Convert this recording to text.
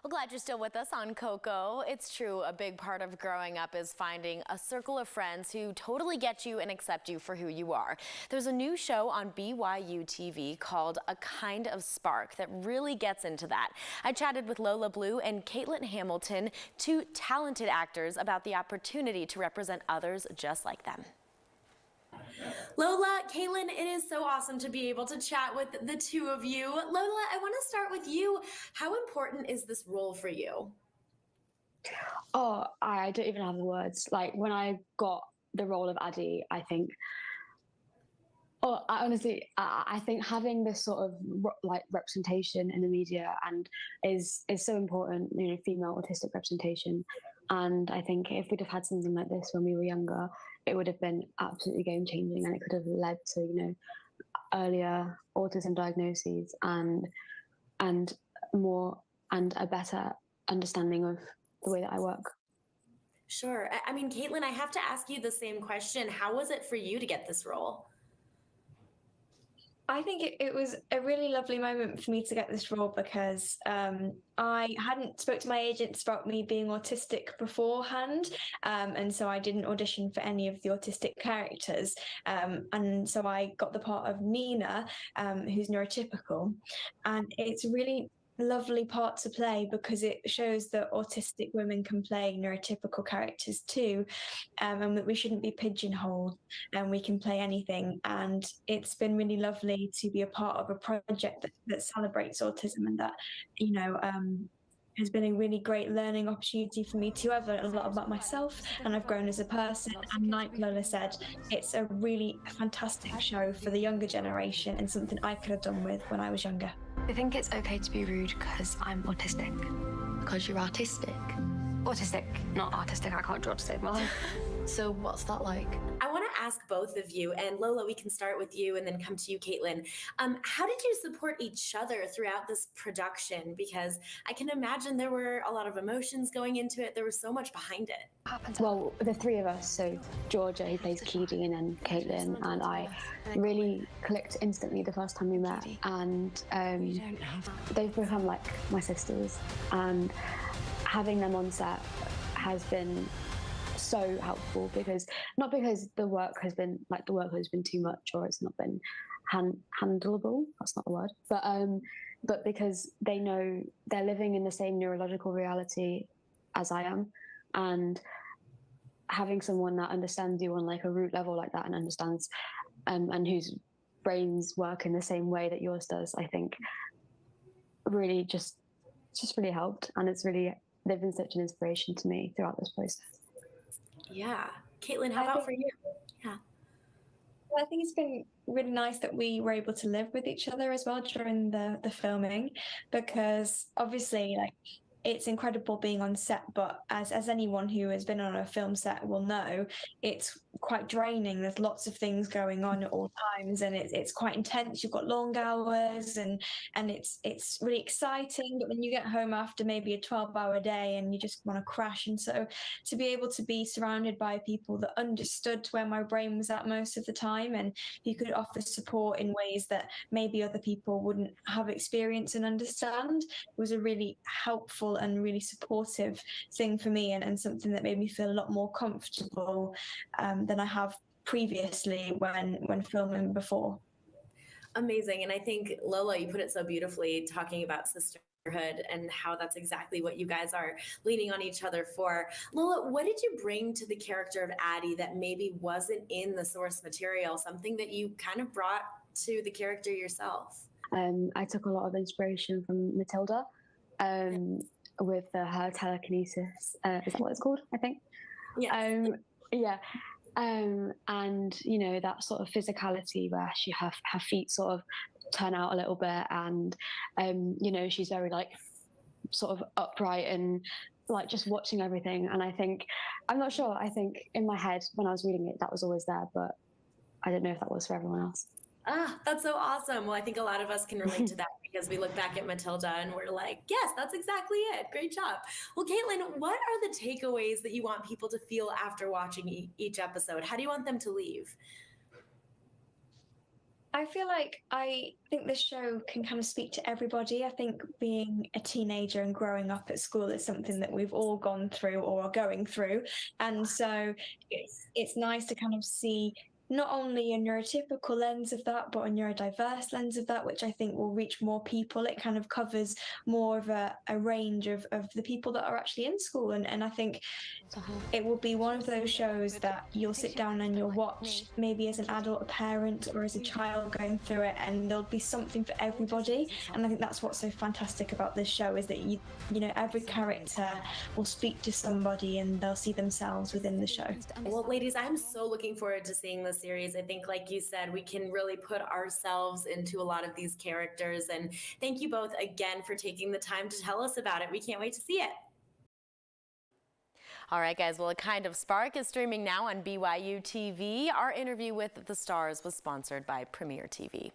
Well, glad you're still with us on Coco. It's true, a big part of growing up is finding a circle of friends who totally get you and accept you for who you are. There's a new show on BYUTV called A Kind of Spark that really gets into that. I chatted with Lola Blue and Caitlyn Hamilton, two talented actors, about the opportunity to represent others just like them. Lola, Caitlyn, it is so awesome to be able to chat with the two of you. Lola, I want to start with you. How important is this role for you? Oh, I don't even have the words. Like, when I got the role of Addie, I think, I think having this sort of representation in the media and is so important, you know, female autistic representation. And I think if we'd have had something like this when we were younger, it would have been absolutely game changing, and it could have led to, you know, earlier autism diagnoses and a better understanding of the way that I work. Sure. I mean, Caitlyn, I have to ask you the same question. How was it for you to get this role? I think it was a really lovely moment for me to get this role because I hadn't spoke to my agents about me being autistic beforehand, and so I didn't audition for any of the autistic characters, and so I got the part of Nina, who's neurotypical, and it's really lovely part to play because it shows that autistic women can play neurotypical characters too, and that we shouldn't be pigeonholed and we can play anything. And it's been really lovely to be a part of a project that celebrates autism, and that, you know, has been a really great learning opportunity for me too. I've learned a lot about myself and I've grown as a person. And like Lola said, it's a really fantastic show for the younger generation and something I could have done with when I was younger. I think it's okay to be rude because I'm autistic. Because you're artistic? Autistic, not artistic. I can't draw to save my life. So what's that like? I want to ask both of you, and Lola, we can start with you and then come to you, Caitlyn. How did you support each other throughout this production? Because I can imagine there were a lot of emotions going into it. There was so much behind it. Well, the three of us, so Georgia, who plays Keedy, and then Caitlyn and I, really clicked instantly the first time we met, and they've become like my sisters, and having them on set has been so helpful, because not because the work has been too much or it's not been handleable, that's not the word, but because they know they're living in the same neurological reality as I am, and having someone that understands you on like a root level like that and understands and whose brains work in the same way that yours does, I think really just really helped, and they've been such an inspiration to me throughout this process. Yeah. Caitlyn, how about for you? Yeah. Well, I think it's been really nice that we were able to live with each other as well during the filming, because obviously, like, it's incredible being on set, but as anyone who has been on a film set will know, it's quite draining. There's lots of things going on at all times, and it's quite intense. You've got long hours, and it's really exciting, but then you get home after maybe a 12-hour day and you just want to crash. And so to be able to be surrounded by people that understood where my brain was at most of the time, and who could offer support in ways that maybe other people wouldn't have experience and understand, was a really helpful and really supportive thing for me, and something that made me feel a lot more comfortable than I have previously when filming before. Amazing. And I think, Lola, you put it so beautifully, talking about sisterhood and how that's exactly what you guys are leaning on each other for. Lola, what did you bring to the character of Addie that maybe wasn't in the source material, something that you kind of brought to the character yourself? I took a lot of inspiration from Matilda, with her telekinesis. Is that what it's called? I think. Yeah. Yeah. And you know, that sort of physicality where her feet sort of turn out a little bit, and you know, she's very like sort of upright and like just watching everything. And I think, I'm not sure, I think in my head when I was reading it, that was always there, but I don't know if that was for everyone else. Ah, that's so awesome. Well, I think a lot of us can relate to that, because we look back at Matilda and we're like, yes, that's exactly it. Great job. Well, Caitlyn, what are the takeaways that you want people to feel after watching each episode? How do you want them to leave? I feel like I think this show can kind of speak to everybody. I think being a teenager and growing up at school is something that we've all gone through or are going through. And so it's nice to kind of see not only a neurotypical lens of that, but a neurodiverse lens of that, which I think will reach more people. It kind of covers more of a range of the people that are actually in school. And I think it will be one of those shows that you'll sit down and you'll watch maybe as an adult, a parent, or as a child going through it, and there'll be something for everybody. And I think that's what's so fantastic about this show, is that you know, every character will speak to somebody and they'll see themselves within the show. Well, ladies, I'm so looking forward to seeing this series. I think, like you said, we can really put ourselves into a lot of these characters. And thank you both again for taking the time to tell us about it. We can't wait to see it. All right, guys. Well, A Kind of Spark is streaming now on BYU TV. Our interview with the stars was sponsored by Premier TV.